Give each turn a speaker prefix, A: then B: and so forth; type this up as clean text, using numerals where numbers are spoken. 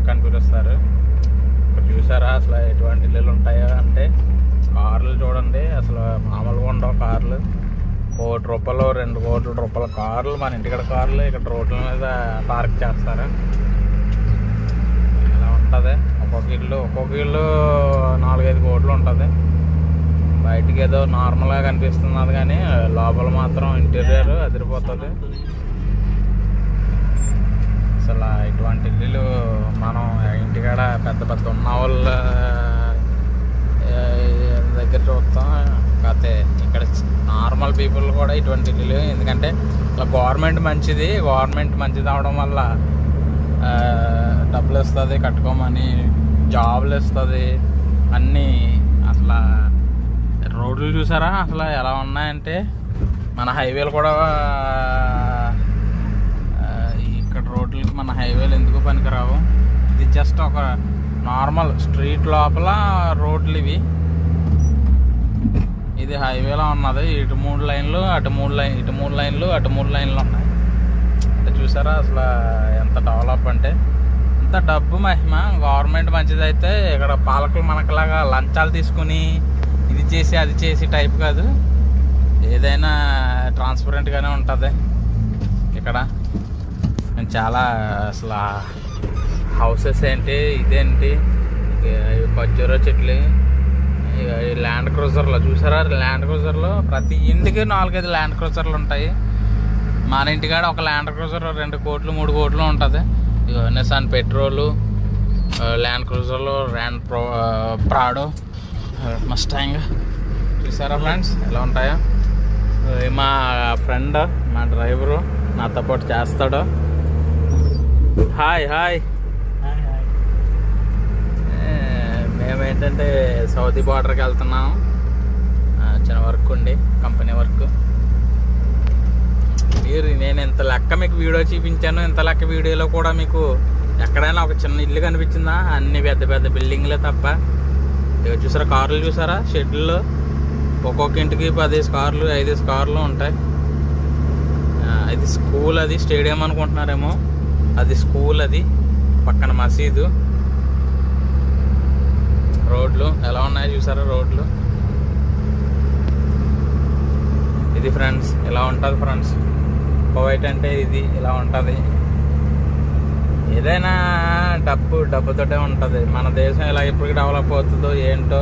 A: Park అని పిలుస్తారు. ఇక్కడ చూసారా అసలు ఎటువంటి ఇల్లులు ఉంటాయో అంటే కార్లు చూడండి, అసలు మామూలుగా ఉండవు కార్లు. ₹1 2 కోట్ల రూపాయల కార్లు, మన ఇంటికడ కార్లు ఇక్కడ రోడ్ల మీద పార్క్ చేస్తారు. ఇలా ఉంటుంది. ఒక్కొక్క ఇల్లు 4-5 కోట్లు ఉంటుంది. బయటికి ఏదో నార్మల్గా కనిపిస్తున్నది కానీ లోపల మాత్రం ఇంటీరియర్ అదిరిపోతుంది. అసలు ఇటువంటి ఇల్లులు మనం ఇంటికాడ పెద్ద పెద్ద ఉన్న వాళ్ళ దగ్గర చూస్తాం. కాకపోతే ఇక్కడ నార్మల్ పీపుల్ కూడా ఇటువంటి ఇల్లులు, ఎందుకంటే ఇలా గవర్నమెంట్ మంచిది అవడం వల్ల డబ్బులు ఇస్తుంది, కట్టుకోమని జాబులు ఇస్తుంది అన్నీ. అసలు రోడ్లు చూసారా అసలు ఎలా ఉన్నాయంటే, మన హైవేలు కూడా ఇక్కడ రోడ్లకి మన హైవేలు ఎందుకు పనికిరావు. ఇది జస్ట్ ఒక నార్మల్ స్ట్రీట్ లోపల రోడ్లు ఇవి. ఇది హైవేలో ఉన్నది. ఇటు 3 లైన్లు అటు 3 లైన్, ఇటు 3 లైన్లు అటు 3 లైన్లు ఉన్నాయి. అంటే చూసారా అసలు ఎంత డెవలప్ అంటే, ఇంత డబ్బు మహిమ. గవర్నమెంట్ మంచిదైతే ఇక్కడ పాలకులు మనకులాగా లంచాలు తీసుకుని ఇది చేసి అది చేసి టైప్ కాదు. ఏదైనా ట్రాన్స్పరెంట్గానే ఉంటుంది ఇక్కడ. చాలా అసలు హౌసెస్ ఏంటి, ఇదేంటి, ఖర్జూర చెట్లు, ల్యాండ్ క్రూజర్లో చూసారా. ల్యాండ్ క్రూజర్లో ప్రతి ఇంటికి 4-5 ల్యాండ్ క్రూజర్లు ఉంటాయి. మన ఇంటికాడ ఒక ల్యాండ్ క్రూజర్ 2 కోట్లు 3 కోట్లు ఉంటుంది. నిసాన్ పెట్రోలు, ల్యాండ్ క్రూజర్లో ప్రాడో, మస్టాంగ్ చూసారా ఫ్రెండ్స్ ఎలా ఉంటాయో. మా ఫ్రెండ్, మా డ్రైవరు నాతో పాటు చేస్తాడు. Hi hi. మేమేంటంటే సౌదీ బార్డర్కి వెళ్తున్నాము. చిన్న వర్క్ ఉండి, కంపెనీ వర్క్. నేను ఇంత లెక్క మీకు వీడియో చూపించాను. ఇంత లెక్క వీడియోలో కూడా మీకు ఎక్కడైనా ఒక చిన్న ఇల్లు కనిపించిందా? అన్ని పెద్ద పెద్ద బిల్డింగ్లే తప్ప. ఇక చూసారా కార్లు చూసారా, షెడ్యూల్లో ఒక్కొక్క ఇంటికి 10 కార్లు 5 కార్లు ఉంటాయి. ఇది స్కూల్, అది స్టేడియం అనుకుంటున్నారేమో. అది స్కూల్, అది పక్కన మసీదు. రోడ్లు ఎలా ఉన్నాయో చూసారా రోడ్లు. ఇది ఫ్రెండ్స్ ఇలా ఉంటుంది ఫ్రెండ్స్. కువైట్ అంటే ఇది ఇలా ఉంటుంది. ఏదైనా డబ్బుతోటే ఉంటుంది. మన దేశం ఇలా ఎప్పటికి డెవలప్ అవుతుందో ఏంటో.